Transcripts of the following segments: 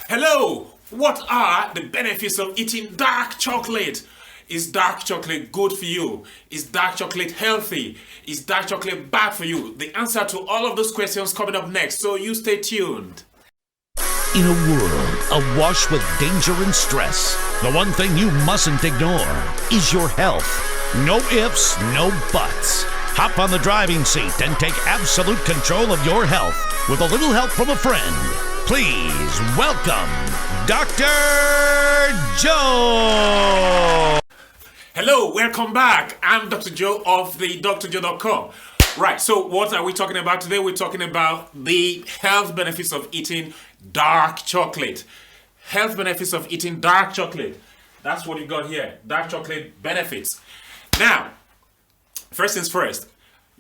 Hello! What are the benefits of eating dark chocolate? Is dark chocolate good for you? Is dark chocolate healthy? Is dark chocolate bad for you? The answer to all of those questions coming up next, so you stay tuned. In a world awash with danger and stress, the one thing you mustn't ignore is your health. No ifs, no buts. Hop on the driving seat and take absolute control of your health with a little help from a friend. Please welcome Dr. Joe. Hello, welcome back. I'm Dr. Joe of the drjoe.com. Right, so what are we talking about today? We're talking about the health benefits of eating dark chocolate. Health benefits of eating dark chocolate. That's what you've got here. Dark chocolate benefits. Now, first things first,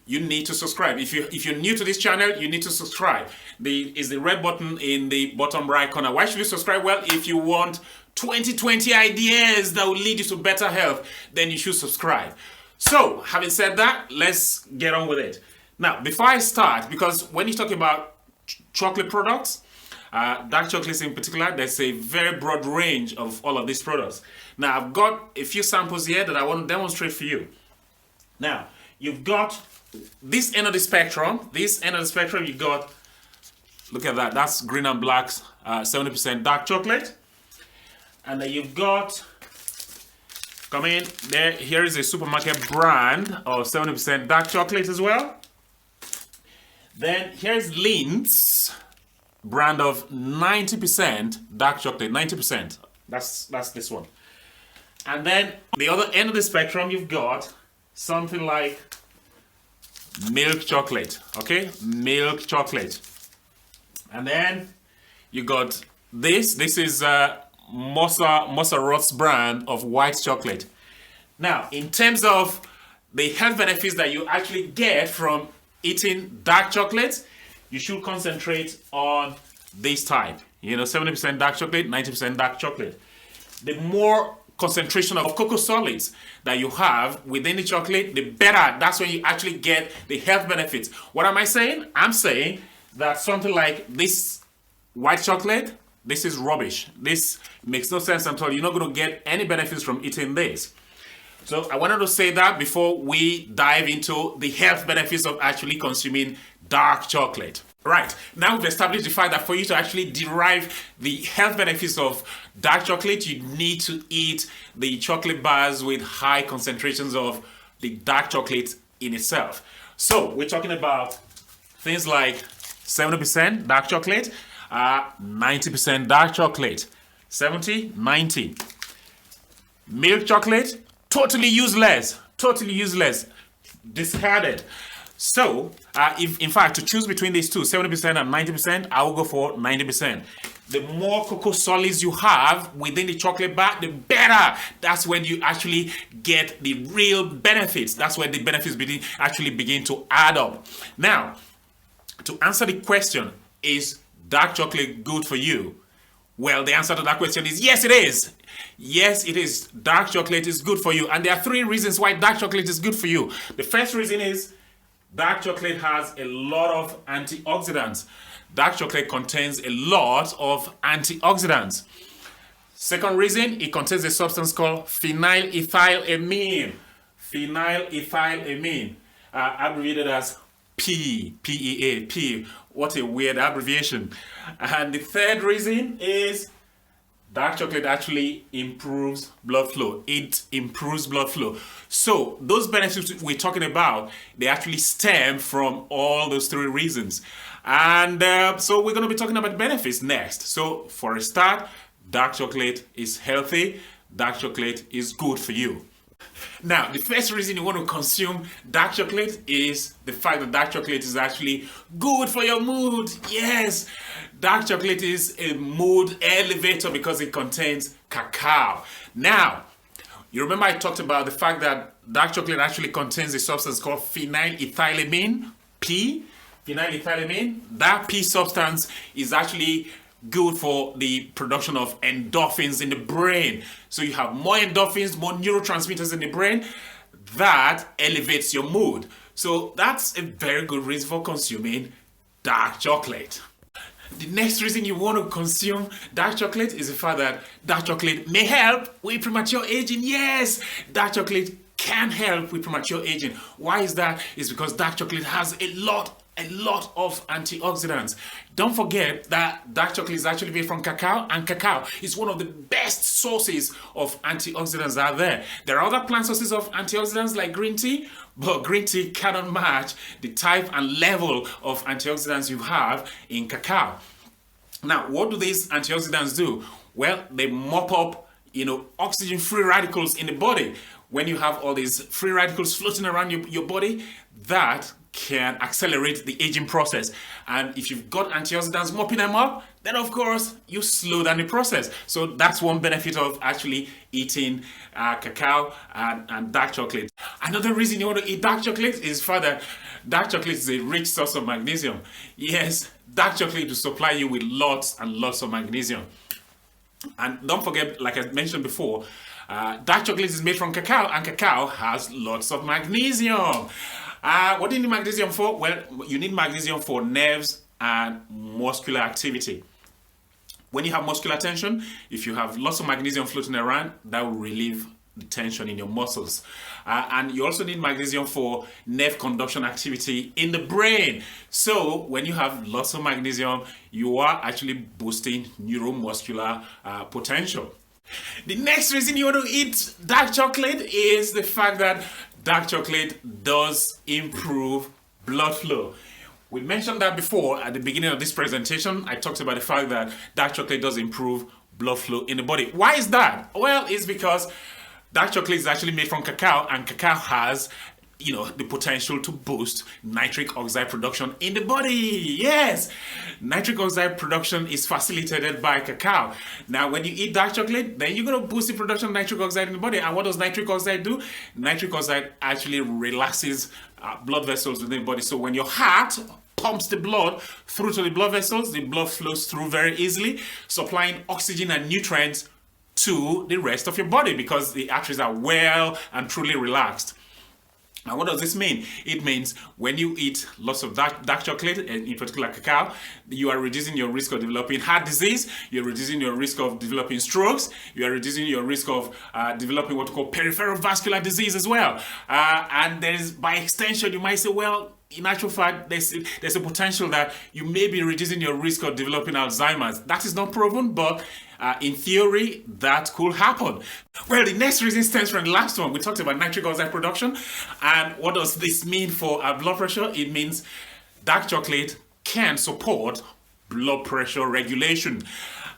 you need to subscribe. If you're new to this channel, you need to subscribe. Is the red button in the bottom right corner. Why should you subscribe? Well, if you want 2020 ideas that will lead you to better health, then you should subscribe. So, having said that, let's get on with it. Now, before I start, because when you talk about chocolate products, dark chocolates in particular, there's a very broad range of all of these products. Now, I've got a few samples here that I want to demonstrate for you. Now, you've got this end of the spectrum. This end of the spectrum, you got, look at that, that's green and blacks, 70% dark chocolate. And then you've got, come in, there, here is a supermarket brand of 70% dark chocolate as well. Then here's Lind's brand of 90% dark chocolate, 90%. That's this one. And then the other end of the spectrum, you've got something like milk chocolate, okay? Milk chocolate. And then you got this is Mosa Roth's brand of white chocolate. Now, in terms of the health benefits that you actually get from eating dark chocolate, you should concentrate on this type. 70% dark chocolate, 90% dark chocolate. The more concentration of cocoa solids that you have within the chocolate, the better. That's when you actually get the health benefits. What am I saying? I'm saying that something like this white chocolate, this is rubbish. This makes no sense at all. You're not going to get any benefits from eating this. So I wanted to say that before we dive into the health benefits of actually consuming dark chocolate. Right, now we've established the fact that for you to actually derive the health benefits of dark chocolate, you need to eat the chocolate bars with high concentrations of the dark chocolate in itself. So we're talking about things like 70% dark chocolate, 90% dark chocolate, 70, 90. Milk chocolate, totally useless, discarded. So, if in fact to choose between these two, 70% and 90%, I will go for 90%. The more cocoa solids you have within the chocolate bar, the better. That's when you actually get the real benefits. That's when the benefits begin to add up. Now, to answer the question, is dark chocolate good for you? Well, the answer to that question is yes, it is. Yes, it is. Dark chocolate is good for you. And there are three reasons why dark chocolate is good for you. The first reason is dark chocolate has a lot of antioxidants. Dark chocolate contains a lot of antioxidants. Second reason, it contains a substance called phenylethylamine. Phenylethylamine, abbreviated as PEA. P. What a weird abbreviation. And the third reason is dark chocolate actually improves blood flow. It improves blood flow. So those benefits we're talking about, they actually stem from all those three reasons. And so we're going to be talking about benefits next. So for a start, dark chocolate is healthy. Dark chocolate is good for you. Now, the first reason you want to consume dark chocolate is the fact that dark chocolate is actually good for your mood. Yes, dark chocolate is a mood elevator because it contains cacao. Now, you remember I talked about the fact that dark chocolate actually contains a substance called phenylethylamine, P. Phenylethylamine. That P substance is actually good for the production of endorphins in the brain. So you have more endorphins, more neurotransmitters in the brain. That elevates your mood. So that's a very good reason for consuming dark chocolate. The next reason you want to consume dark chocolate is the fact that dark chocolate may help with premature aging. Yes, dark chocolate can help with premature aging. Why is that? It's because dark chocolate has a lot of antioxidants. Don't forget that dark chocolate is actually made from cacao, and cacao is one of the best sources of antioxidants out there. There are other plant sources of antioxidants like green tea, but green tea cannot match the type and level of antioxidants you have in cacao. Now, what do these antioxidants do? Well, they mop up, oxygen-free radicals in the body. When you have all these free radicals floating around your body, that can accelerate the aging process. And if you've got antioxidants mopping them up, then of course you slow down the process. So that's one benefit of actually eating cacao and dark chocolate. Another reason you want to eat dark chocolate is for that dark chocolate is a rich source of magnesium. Yes, dark chocolate will supply you with lots and lots of magnesium. And don't forget, like I mentioned before, dark chocolate is made from cacao, and cacao has lots of magnesium. What do you need magnesium for? Well, you need magnesium for nerves and muscular activity. When you have muscular tension, if you have lots of magnesium floating around, that will relieve the tension in your muscles. And you also need magnesium for nerve conduction activity in the brain. So when you have lots of magnesium, you are actually boosting neuromuscular potential. The next reason you want to eat dark chocolate is the fact that dark chocolate does improve blood flow. We mentioned that before at the beginning of this presentation. I talked about the fact that dark chocolate does improve blood flow in the body. Why is that? Well, it's because dark chocolate is actually made from cacao, and cacao has the potential to boost nitric oxide production in the body. Yes, nitric oxide production is facilitated by cacao. Now, when you eat dark chocolate, then you're going to boost the production of nitric oxide in the body. And what does nitric oxide do? Nitric oxide actually relaxes blood vessels within the body. So when your heart pumps the blood through to the blood vessels, the blood flows through very easily, supplying oxygen and nutrients to the rest of your body because the arteries are well and truly relaxed. Now, what does this mean? It means when you eat lots of dark chocolate, and in particular cacao, you are reducing your risk of developing heart disease, you're reducing your risk of developing strokes, you are reducing your risk of developing what we call peripheral vascular disease as well. And there's, by extension, you might say, well, in actual fact, there's a potential that you may be reducing your risk of developing Alzheimer's. That is not proven, but in theory, that could happen. Well, the next reason stems from the last one. We talked about nitric oxide production. And what does this mean for our blood pressure? It means dark chocolate can support blood pressure regulation.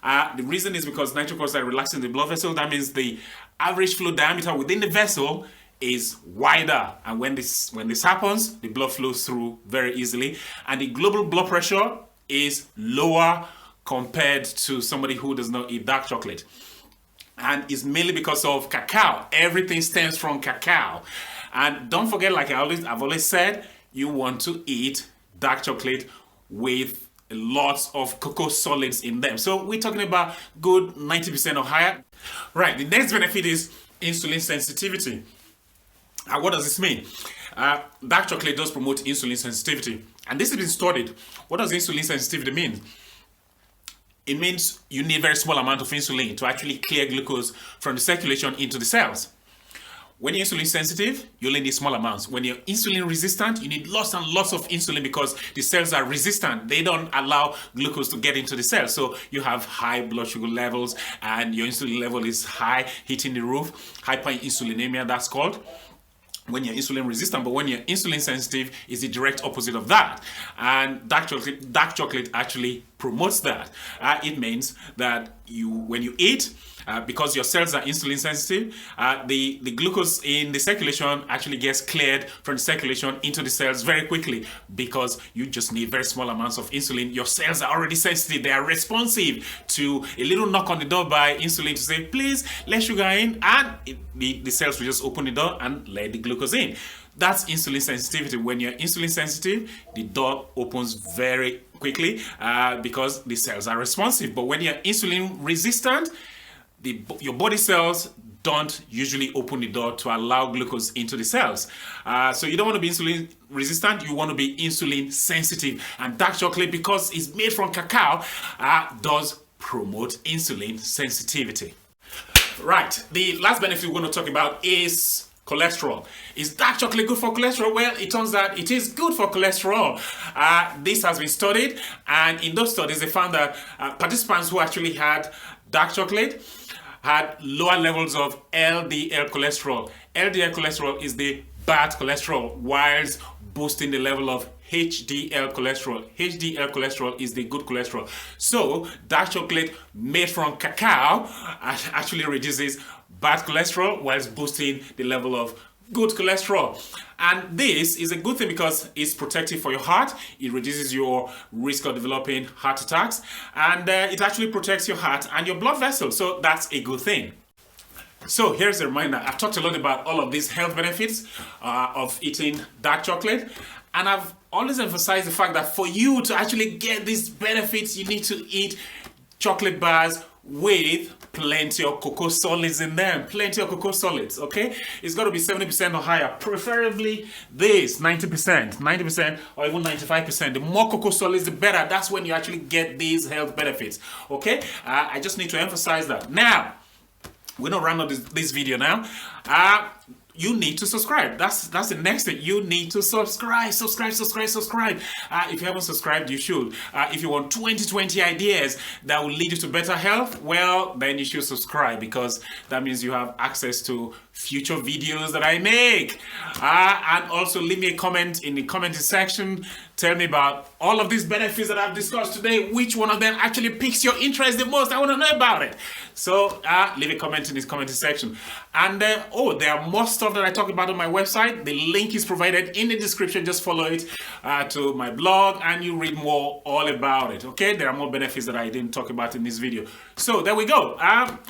The reason is because nitric oxide relaxing the blood vessel. That means the average flow diameter within the vessel is wider, and when this happens, the blood flows through very easily, and the global blood pressure is lower compared to somebody who does not eat dark chocolate. And it's mainly because of cacao. Everything stems from cacao. And don't forget, like I've always said, you want to eat dark chocolate with lots of cocoa solids in them. So we're talking about good 90% or higher. Right, the next benefit is insulin sensitivity. What does this mean? Dark chocolate does promote insulin sensitivity, and this has been studied. What does insulin sensitivity mean? It means you need a very small amount of insulin to actually clear glucose from the circulation into the cells. When you're insulin sensitive, you only need small amounts. When you're insulin resistant, you need lots and lots of insulin because the cells are resistant. They don't allow glucose to get into the cells. So you have high blood sugar levels and your insulin level is high, hitting the roof. Hyperinsulinemia, that's called, when you're insulin resistant. But when you're insulin sensitive, it's the direct opposite of that. And dark chocolate actually promotes that. It means that when you eat, because your cells are insulin sensitive, the glucose in the circulation actually gets cleared from the circulation into the cells very quickly because you just need very small amounts of insulin. Your cells are already sensitive. They are responsive to a little knock on the door by insulin to say, please, let sugar in, and the cells will just open the door and let the glucose in. That's insulin sensitivity. When you're insulin sensitive, the door opens very quickly because the cells are responsive. But when you're insulin resistant, your body cells don't usually open the door to allow glucose into the cells. So you don't want to be insulin resistant, you want to be insulin sensitive. And dark chocolate, because it's made from cacao, does promote insulin sensitivity. Right, the last benefit we're going to talk about is cholesterol. Is dark chocolate good for cholesterol? Well, it turns out it is good for cholesterol. This has been studied, and in those studies they found that participants who actually had dark chocolate had lower levels of LDL cholesterol. LDL cholesterol is the bad cholesterol, whilst boosting the level of HDL cholesterol. HDL cholesterol is the good cholesterol. So dark chocolate made from cacao actually reduces bad cholesterol whilst boosting the level of good cholesterol. And this is a good thing because it's protective for your heart. It reduces your risk of developing heart attacks, and it actually protects your heart and your blood vessels. So that's a good thing. So here's a reminder. I've talked a lot about all of these health benefits of eating dark chocolate, and I've always emphasized the fact that for you to actually get these benefits, you need to eat chocolate bars with plenty of cocoa solids in them. Plenty of cocoa solids, okay? It's got to be 70% or higher, preferably this 90%, or even 95%. The more cocoa solids, the better. That's when you actually get these health benefits, okay? I just need to emphasize that. Now, we're not round up this video now. You need to subscribe. That's the next thing. You need to subscribe. If you haven't subscribed, you should. If you want 2020 ideas that will lead you to better health, well, then you should subscribe, because that means you have access to future videos that I make. And also leave me a comment in the commenting section. Tell me about all of these benefits that I've discussed today. Which one of them actually piques your interest the most? I want to know about it. So leave a comment in this commenting section. And there are more stuff that I talk about on my website. The link is provided in the description. Just follow it to my blog and you read more all about it. Okay, there are more benefits that I didn't talk about in this video. So there we go.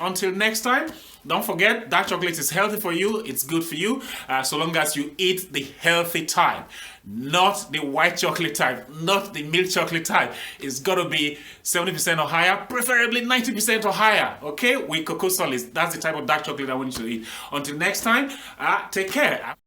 Until next time, don't forget, dark chocolate is healthy for you. It's good for you, so long as you eat the healthy type, not the white chocolate type, not the milk chocolate type. It's got to be 70% or higher, preferably 90% or higher, okay, with cocoa solids. That's the type of dark chocolate I want you to eat. Until next time, take care.